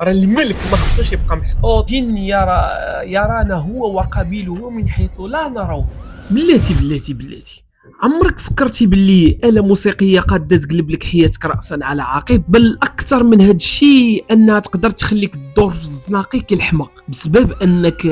راه الملك ما خصوش يبقى محطوط جن يرانا هو وقبيله من حيث لا نروه. بلاتي عمرك فكرتي باللي آلة موسيقية قادة تقلب لك حياتك رأسا على عقب؟ بل أكثر من هاد الشيء أنها تقدر تخليك تدور في الزناقي كالحمق بسبب أنك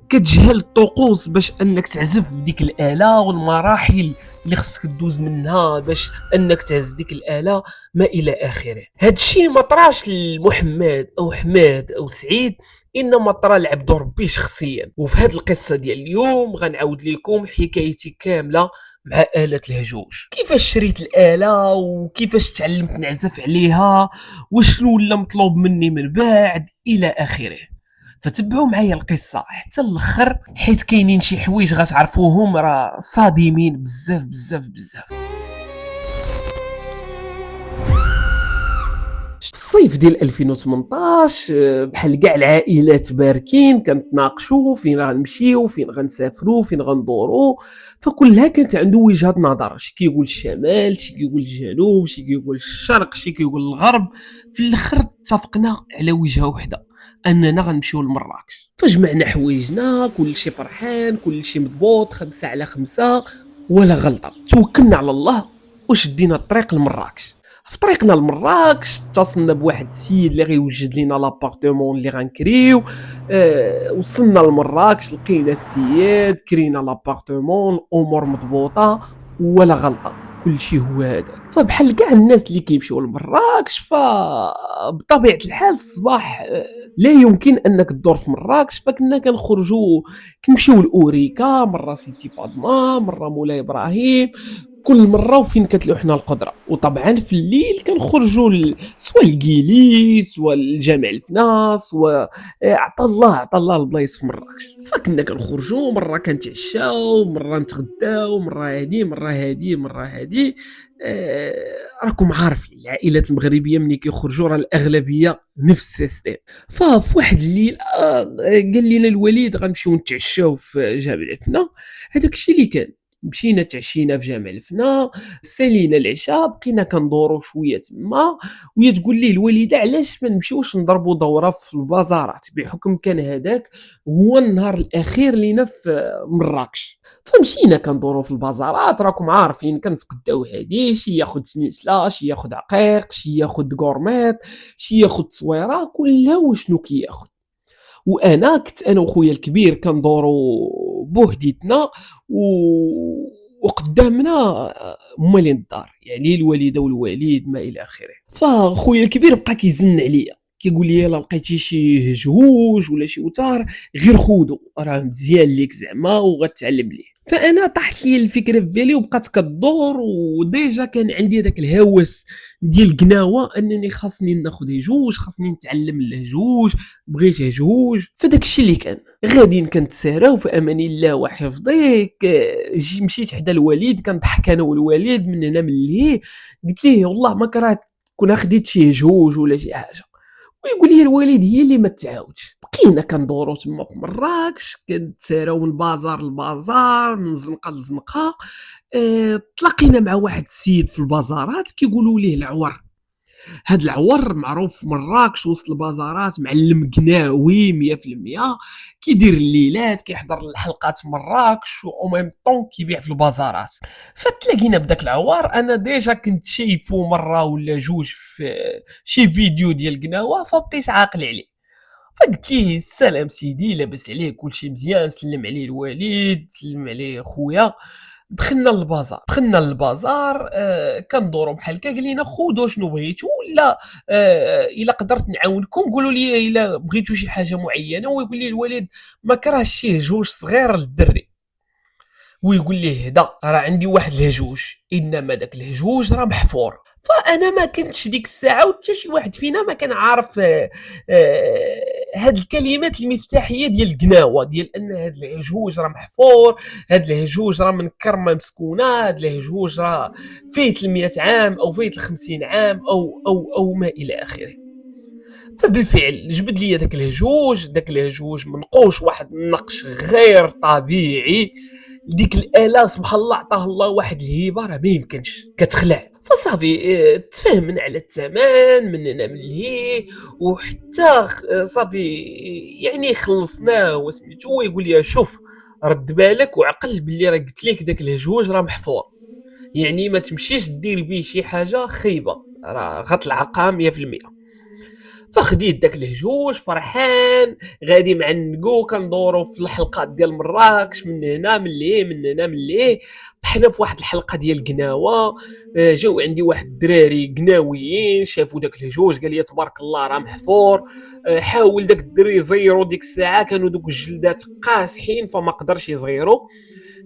كتجهل الطقوس باش أنك تعزف بديك الآلة والمراحل اللي خصك تدوز منها باش أنك تعزف ديك الآلة ما إلى آخره. هاد الشيء ما طراش لمحمد أو حماد أو سعيد، انما طرا لعبد ربي شخصيا. وفي هذه القصه ديال اليوم غنعاود لكم حكايتي كامله مع آلة الهجوج، كيفاش شريت الآلة وكيفاش تعلمت نعزف عليها وشنو ولا مطلوب مني من بعد إلى آخره. فتبعوا معايا القصة حتى الاخر، حيت كاينين شي حوايج غتعرفوهم راه صادمين بزاف. في الصيف ديال 2018 بحال كاع العائلات باركين كنتناقشوا فين غنمشيو، فين غنسافروا، فين غندوروا، فكلها كانت عنده وجهة نظر، شي كيقول الشمال، شي كيقول الجنوب، شي كيقول الشرق، شي كيقول الغرب. في الاخر اتفقنا على وجهة وحده، اننا غنمشيو لمراكش. فجمعنا حوايجنا، كلشي فرحان، كلشي مضبوط، 5/5 ولا غلطه. توكلنا على الله وشدينا الطريق لمراكش. في طريقنا لمراكش اتصلنا بواحد السيد اللي غيوجد لينا لابارتمون اللي غنكريو. وصلنا لمراكش، لقينا السيد، كرينا لابارتمون، الامور مضبوطه ولا غلطه، كل شيء هو هذاك. فبحال كاع الناس اللي كيمشيو لمراكش، فبطبيعه الحال الصباح لا يمكن انك تدور في مراكش، فكنا كنخرجوا كنمشيو لاوريكا، مره سيتي فاطمه، مره مولاي ابراهيم، كل مره وفين كتلوحنا القدره. وطبعا في الليل كنخرجوا سواء الكيلي سواء الجامع الفناس، عطا الله البلايص في مراكش. فكنا كنخرجوا، مره كنتعشاو، مره نتغداو، مره هادي. راكم عارفين العائلات المغربيه ملي كيخرجوا راه الاغلبيه نفس السيستم. ففي واحد الليل قال لنا الوالد غنمشيو نتعشاو في جامع الفنا. هذاك الشيء اللي كان. مشينا تعشينا في جامع الفنا، سالينا العشاء، بقينا كندورو شويه تما، وهي تقول ليه الوالده علاش ما نمشيوش نضربوا دوره في البازارات، بحكم كان هذاك هو النهار الاخير لينا في مراكش. فمشينا كندورو في البازارات، راكم عارفين كنتقداو هادي، شي ياخذ سنيسلا، شي ياخذ عقيق، شي ياخذ غورميط، شي ياخذ تصويره، كلها وشنو كياخذ. وانا كنت انا وخويا الكبير كندورو بوحديتنا وقدامنا مالين الدار، يعني الوالده والوالد ما الى اخره. فخويا الكبير بقى كيزن عليا، كيقول لي الا لقيتي شي هجوج ولا شي وتار غير خودو، راه مزيان ليك زعما وغتعلم ليه. فانا طاحت لي الفكره في بالي وبقات كدور، وديجا كان عندي داك الهوس ديال القناوه انني خاصني ناخذ هجوج، خاصني نتعلم الهجوج، بغيت هجوج. فداك الشيء اللي كان غاديين كنتساراو في امان الله وحفظك. مشيت حدا الوالد، كنضحك انا والوالد من هنا من لهيه، قلت ليه والله ما كرهت كون خديت شي هجوج ولا شي حاجه. ويقول لي الوالد هي اللي ما تعاودش. بقينا كندورو تما في مراكش، كنتساراو من بازار لبازار، من زنقه لزنقه. تلاقينا مع واحد السيد في البازارات كيقولوا ليه العور. هاد العور معروف في مراكش وسط البازارات، معلم قناوي 100%، كيدير الليلات، كيحضر الحلقات في مراكش و ميم طون كيبيع في البازارات. فتلاقينا بداك العوار، انا ديجا كنت شايفو مره ولا جوج في شي فيديو ديال قناوه، فبقيت عاقل عليه. فقلت ليه السلام سيدي، لاباس عليك، كلشي مزيان؟ سلم عليه الوالد، سلم عليه خويا. دخلنا للبازار كندورو بحال هكا، قال لنا خذوا شنو بغيتو، ولا الا قدرت نعاونكم قولوا لي الا بغيتو شي حاجه معينه. ويقول لي الوالد ما كرهش شي هجوج صغير للدري، ويقول ليه هدا راه عندي واحد الهجوج، انما داك الهجوج راه محفور. فانا ما كنتش ديك الساعه وحتى شي واحد فينا ما كان عارف هاد الكلمات المفتاحيه ديال القناوه، ديال ان هاد الهجوج راه محفور، هاد الهجوج راه من كرمه مسكونه، هاد الهجوج راه فايت 100 عام او فايت 50 عام او ما الى اخره. فبالفعل جبد لي داك الهجوج منقوش واحد النقش غير طبيعي. ديك الاله سبحان الله عطاه الله واحد الهبه راه ما يمكنش كتخلع. فصافي تفاهمنا على الثمن مننا من لهيه، وحتى صافي يعني خلصناه وسميتو، ويقول لي شوف رد بالك وعقل باللي راه قلت لك داك الهجوج راه محفور، يعني ما تمشيش دير بيه شي حاجه خايبه راه غتلعقها 100%. فخديت داك الهجوج فرحان غادي معنقو كندورو في الحلقات ديال مراكش، من هنا من ليه من هنا من ليه. طحنا في واحد الحلقه ديال قناوه، جاو عندي واحد الدراري قناويين شافوا داك الهجوج، قال لي تبارك الله راه محفور. حاول داك الدري يزيرو ديك الساعه، كانوا دوك الجلدات قاصحين فما قدرش يزيرو.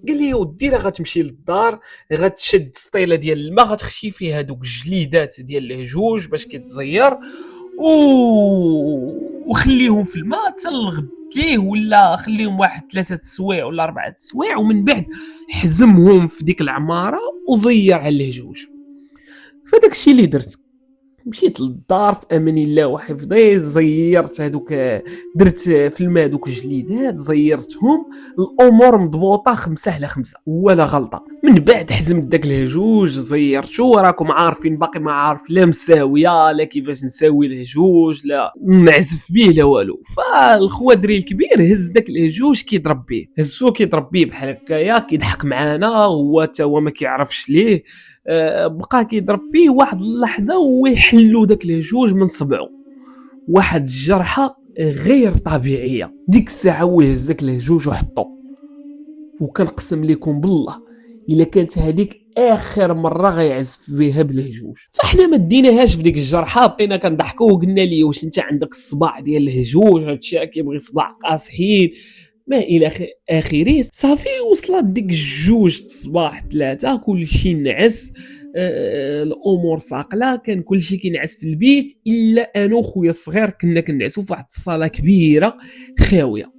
قال لي يا ودي راه غتمشي للدار، غتشد سطيله ديال الماء غتخشي فيها دوك الجليدات ديال الهجوج باش كيتزير، وخليهم في الماء حتى الغد ليه، ولا خليهم واحد 3 سوايع ولا 4 سوايع، ومن بعد حزمهم في ديك العماره وزير على الهجوج. فداك الشيء اللي درت، مشيت للدار في امان الله وحفظي، زيرت هذوك، درت في الماء دوك الجليدات زيرتهم، الامور مضبوطه 5/5 ولا غلطه. من بعد حزمت داك الهجوج زيرتو، راكم عارفين باقي ما عارف لا مساويه لا كيفاش نساوي الهجوج لا نعزف به لا والو. فالخوادري الكبير هز داك الهجوج كيضرب به، هزو كيضرب به بحال هكايا، كيضحك معانا هو تا هو ما كيعرفش ليه. بقى كيضرب فيه واحد اللحظه ويحلو داك الهجوج من صبعه، واحد الجرحه غير طبيعيه. ديك الساعه ويهز داك الهجوج وحطو، وكنقسم لكم بالله الا كانت هذيك اخر مره غيعزف بها بالهجوج. فاحنا ما ديناهاش في ديك الجرحه، بقينا كنضحكوا وقلنا ليه واش انت عندك الصباع ديال الهجوج، هادشي كيبغي صباع قاصحين ما الى اخره. صافي وصلت ديك الجوج الصباح 3 كلشي نعس، الامور ساقله، كان كلشي كينعس في البيت الا انا وخويا الصغير كنا كنعسوا في واحد الصاله كبيره خاويه،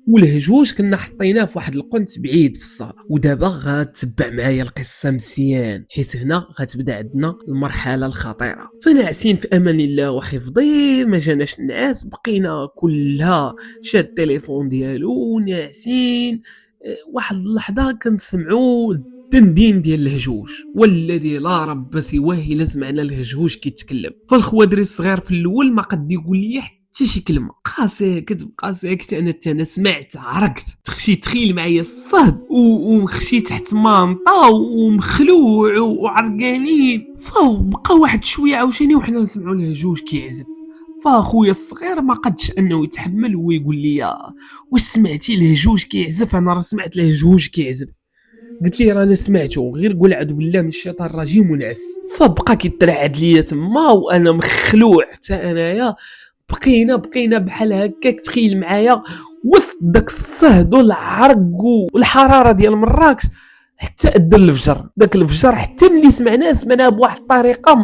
والهجوج كنا حطيناه في واحد القنت بعيد في الصاله. ودابا غتبع معايا القصه مزيان، حيت هنا غتبدا عندنا المرحله الخطيره. فناعسين في امان الله وحفظي، ما جاناش نعاس، بقينا كلها شاد التليفون ديالو وناعسين. واحد اللحظه كنسمعوا الدندين ديال الهجوج، والذي لا رب سواه الا سمعنا الهجوج كيتكلم. فالخوادري الصغير في الاول ما قد يقول لي حتى شي كلمه، بقى ساكت بقى ساكت. انا سمعت عرقت، خشيت تخيل معايا الصهد وخشيت تحت مانطا ومخلوع وعرقانين. فبقى واحد شويه عاوتاني وحنا نسمعوا الهجوج كيعزف. فاخويا الصغير ما قدش انه يتحمل ويقول لي واش سمعتي الهجوج كيعزف؟ انا راه سمعت الهجوج كيعزف. قلت لي رانا سمعته، غير قول اعوذ بالله من الشيطان الرجيم ونعس. فبقى كيترعد ليا تما وانا مخلوع حتى انايا. بقينا بحال هكاك، تخيل معايا وسط داك الصهد والعرق والحراره ديال مراكش حتى اذن الفجر. داك الفجر حتى ملي سمعناه بواحد الطريقه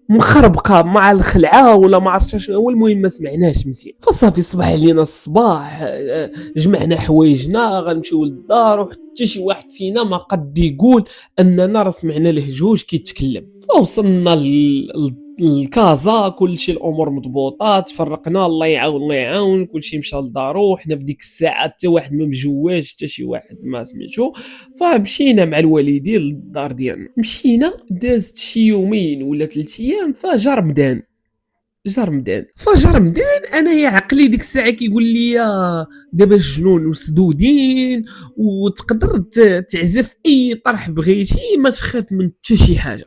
مخربقه مع الخلعه ولا ما عرفتش شنو هو، المهم ما سمعناش مزيان. فصافي صبح علينا الصباح، جمعنا حوايجنا غنمشيو للدار، وحتى شي واحد فينا ما قد يقول اننا راه سمعنا الهجوج كيتكلم. فوصلنا الكازا، كلشي الامور مضبوطه، تفرقنا الله يعاون الله يعاون، كلشي مشى لدارو. حنا بديك الساعه حتى واحد ما مجواش، حتى شي واحد ما سمعتو. فمشينا مع الوالدين للدار ديالنا، مشينا دازت شي يومين ولا 3 ايام فجا رمضان. انا يا عقلي ديك الساعه كيقول لي دابا الجنون مسدودين وتقدر تعزف اي طرح بغيتي، ما تخاف من حتى شي حاجه.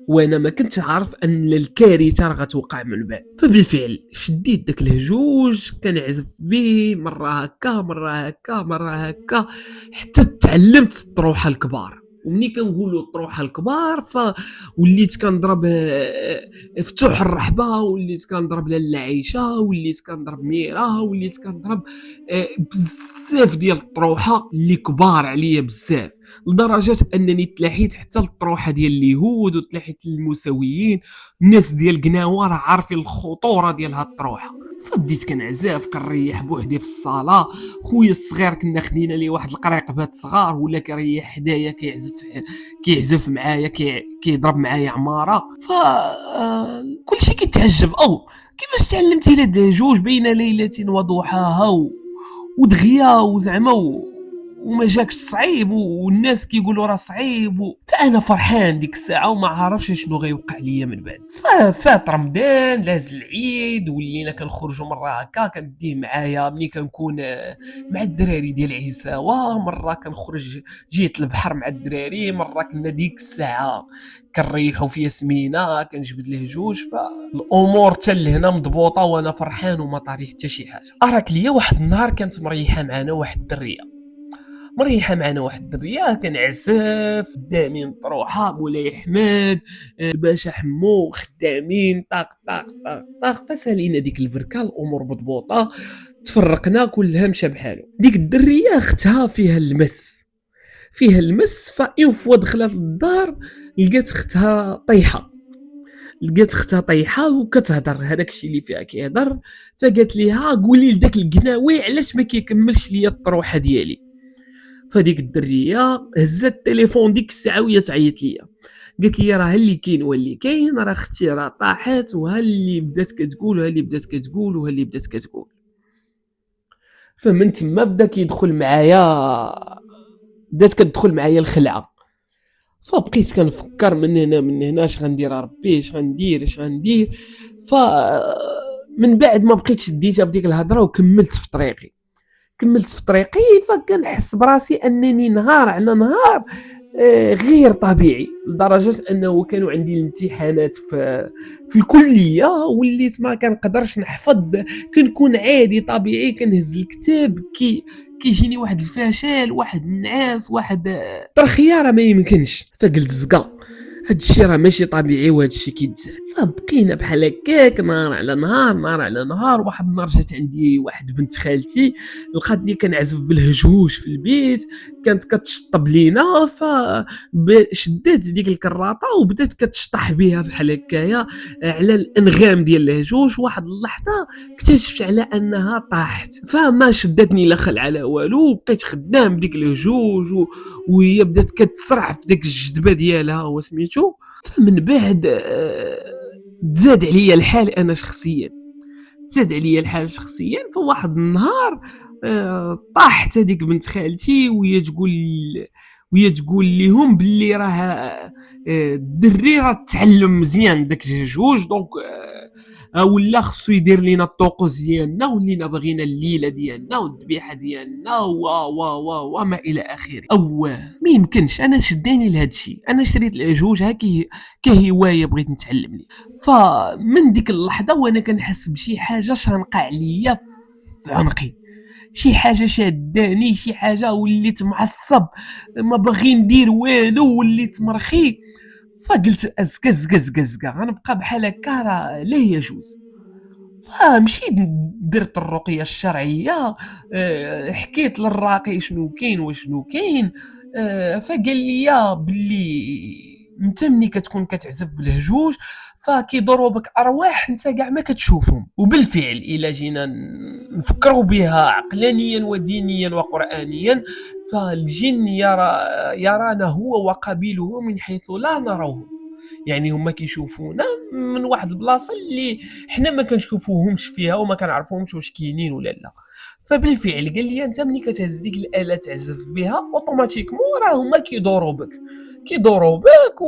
وانا ما كنت عارف ان الكارثه راه غتوقع من بعد. فبالفعل شديت داك الهجوج كنعزف به مره هكا مره هكا حتى تعلمت الطروحه الكبار. ومني كنقولوا الطروحه الكبار فوليت كنضرب فتوح الرحبه، وليت كنضرب لاله عيشه، وليت كنضرب ميره، وليت كنضرب بزاف ديال الطروحه اللي كبار عليا بزاف، لدرجه انني تلاحيت حتى الطروحه ديال اليهود وتلاحيت الموسويين. الناس ديال قناوه راه عارفين الخطوره ديال هاد الطروحه. فبديت كنعزف كنريح بوحدي في الصاله. خويا الصغير كنا خدينا ليه واحد القريقبات صغار ولا كيريح حدايا كيعزف معايا كيضرب معايا عماره. ف كلشي كيتعجب او كيفاش تعلمتي هاد الهجوج بين ليله وضحاها ودغيا وزعما وما جاكش صعيب والناس كيقولوا راه صعيب فانا فرحان ديك الساعه وما عارفش شنو غيوقع ليا من بعد. ففات رمضان لاز العيد ولينا كنخرجوا مره هكا كنديه معايا ملي كنكون مع الدراري ديال عيساوه، مره كنخرج جيت البحر مع الدراري، مره كنا ديك الساعه كنريحوا في ياسمينه كنجبد ليه جوج. فالامور حتى لهنا مضبوطه وانا فرحان وما طاري حتى شي حاجه. اراك ليا واحد النهار كانت مريحه معنا واحد الدريه كنعزف قدامين طروحه مولاي احمد الباشا حمو خدامين طاق طاق طاق طاق. فسالينا ديك البركه الامور مضبوطه تفرقنا كلها مشى بحالو. ديك الدريه اختها فيها المس فاين فوا دخلت للدار لقات اختها طايحه وكتهضر هذاك الشيء اللي فيها كيهضر. فقالت ليها قولي لداك القناوي علاش ما كيكملش ليا الطروحه ديالي. فديك الدريه هزت التليفون ديك الساعه وهي تعيط ليا قالت لي راه اللي كاين واللي كاين راه اختي راه طاحت وها اللي بدات كتقول وها اللي بدات كتقول وها اللي بدات كتقول. فمن تما بدات كتدخل معايا الخلعه. فبقيت كنفكر من هنا اش غندير ربي اش غندير. ف من بعد ما بقيتش ديتها في ديك الهضره وكملت في طريقي فكنحس براسي انني نهار على نهار غير طبيعي لدرجه انه كانوا عندي الامتحانات في الكليه وليت ما كنقدرش نحفظ. كنكون عادي طبيعي كنهز الكتاب كيجيني واحد الفشل واحد النعاس واحد ترخيه راه ما يمكنش. فقلت زقا هادشي راه ماشي طبيعي وهادشي كيتزاد. فبقينا بحال هكاك نهار على نهار. واحد النهار جات عندي واحد بنت خالتي لقاتني كنعزف بالهجوج في البيت كانت كتشطب لينا. فشدات ديك الكراطه وبدات كتشطح بها بحال هكايا على الانغام ديال الهجوج. واحد اللحظه اكتشفت على انها طاحت فما شدتني لا خل على والو بقيت خدام بديك الهجوج وهي بدات كتسرح في ديك الجدبه ديالها وسميتو. فمن بعد تزاد عليا الحال انا شخصيا فواحد النهار طاحت هذيك بنت خالتي وهي تقول لهم باللي راه الدري راه تعلم مزيان داك الهجوج دونك ولا خصو يدير لينا الطقوس ديالنا ولينا باغينا الليله ديالنا والذبيحه ديالنا وما الى اخره. او ما يمكنش انا شداني لهذا الشيء. انا شريت الهجوج كهوايه بغيت نتعلم ليه. فمن ديك اللحظه وانا كنحس بشي حاجه شانقع ليا في عنقي شي حاجه شاداني شي حاجه وليت معصب ما باغي ندير والو وليت مرخي. فقلت ازكا غنبقى بحال هكا راه لا يجوز. فمشيت درت الرقيه الشرعيه حكيت للراقي شنو كاين وشنو كاين. فقال لي باللي انت ملي كتكون كتعزف بالهجوج فكيضروا بك ارواح انت كاع ما كتشوفهم. وبالفعل الا جينا نفكروا بها عقلانيا ودينيا وقرانيا فالجن يرانا هو وقبيله من حيث لا نروه. يعني هما كيشوفونا من واحد البلاصه اللي حنا ما كنشوفوهمش فيها وما كنعرفوهمش واش كاينين ولا لا. فبالفعل قال لي انت ملي كتهز ديك الاله تعزف بها اوتوماتيكمون راه هما كيدوروا بك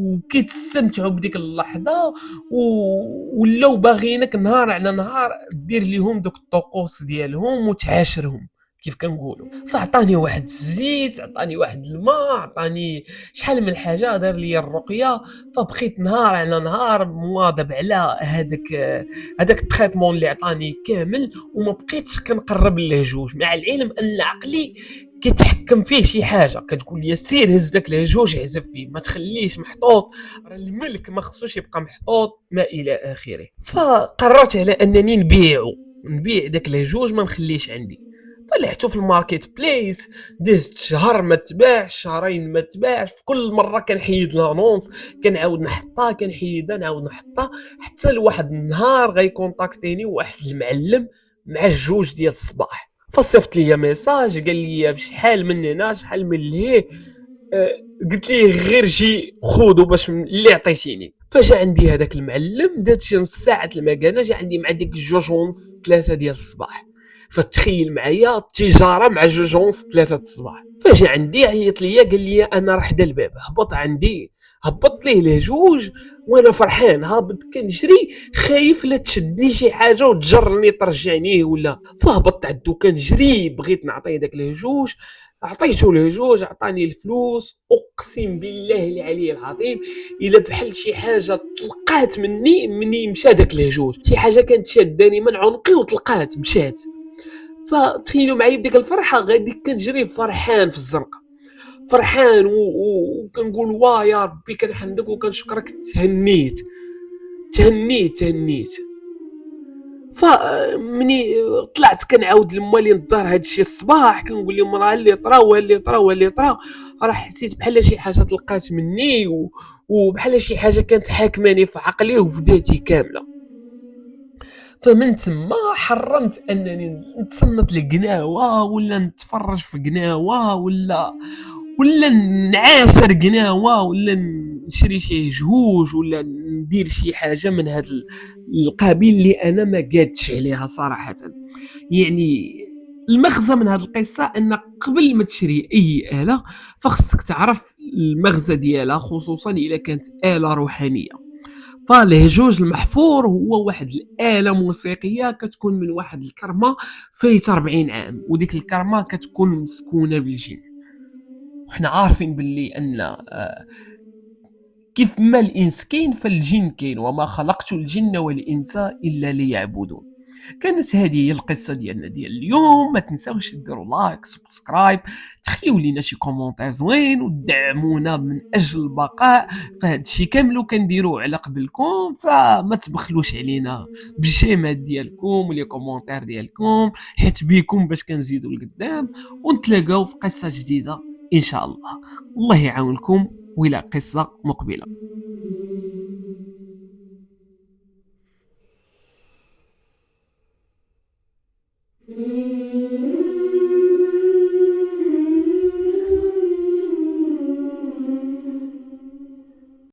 وكيتستمتعوا بديك اللحظه ولاو باغيينك نهار على نهار دير ليهم دوك الطقوس ديالهم وتعاشرهم كيف كنقولوا. فعطاني واحد الزيت عطاني واحد الماء عطاني شحال من حاجه دار لي الرقيه. فبقيت نهار على نهار مواظب على هذاك التريتمون اللي عطاني كامل وما بقيتش كنقرب للهجوج مع العلم ان عقلي كيتحكم فيه شي حاجه كتقول لي سير هز داك الهجوج عزف فيه ما تخليش محطوط راه الملك ما خصوش يبقى محطوط ما الى اخره. فقررت على انني نبيع داك الهجوج ما نخليش عندي. فلحتو في الماركت بليس دزت شهر ما تباعش شهرين ما تباعش. في كل مره كنحيد لانونس كنعاود نحطها كنحيدها نعاود نحطها حتى لواحد النهار غيكونتاكتيني واحد المعلم مع الجوج ديال الصباح. فصيفط لي ميساج قال لي شحال من هنا شحال من لهيه قلت ليه غير جي خودو باش اللي عطيتيني. فجا عندي هذاك المعلم دات شي نص ساعه المكانه جا عندي مع ديك الجوج ونص 3 ديال الصباح. فتخيل معايا التجاره مع 2:30 3 الصباح. فجا عندي عيط ليا قال لي انا راه حدا الباب، هبط عندي، هبط ليه لهجوج وانا فرحان هابط كنجري خايف لا تشدني شي حاجه وتجرني ترجعني ولا. فهبطت عندو كنجري بغيت نعطيه داك الهجوج، عطيته الهجوج عطاني الفلوس. اقسم بالله العلي العظيم الا بحال شي حاجه طلقات مني مشى داك الهجوج، شي حاجه كانت شاداني من عنقي وطلقات مشات. فتخيلوا معايا بديك الفرحه غادي كنجري فرحان في الزرقاء، فرحان وكنقول واه يا ربي كنحمدك وكنشكرك. تهنيت. فمني طلعت كنعاود لمالي الدار هادشي الصباح كنقول لهم راه اللي طرا واللي طرا، راه حسيت بحال شي حاجه طلقات مني وبحال شي حاجه كانت حاكماني في عقلي وفي ذاتي كامله. فمن تما حرمت انني نتصنت لقناوه ولا نتفرج في قناوه ولا نعاشر قناوه ولا نشري شي جهوج ولا ندير شي حاجه من هذا القبيل اللي انا ما قادش عليها صراحه. يعني المغزى من هذه القصه ان قبل ما تشري اي اله فخصك تعرف المغزى ديالها، خصوصا اذا كانت اله روحانيه. فالهجوج المحفور هو واحد الآلة موسيقية كتكون من واحد الكرمة فايت 40 عام، وديك الكرمة كتكون مسكونة بالجن. وحنا عارفين باللي أن كيف ما الإنس كاين فالجن كاين، وما خلقت الجن والإنس إلا ليعبدون. كانت هذه هي القصه ديالنا ديال اليوم. ما تنساوش ديروا لايك سبسكرايب، تخليو لينا شي كومونتير زوين ودعمونا من اجل البقاء فهاد الشيء كامل كنديروه على قبلكم. فما تبخلوش علينا بالجيمات ديالكم ولي كومونتير ديالكم، حيت بيكم باش كنزيدوا لقدام. ونتلاقاو في قصه جديده ان شاء الله. الله يعاونكم والى قصه مقبله.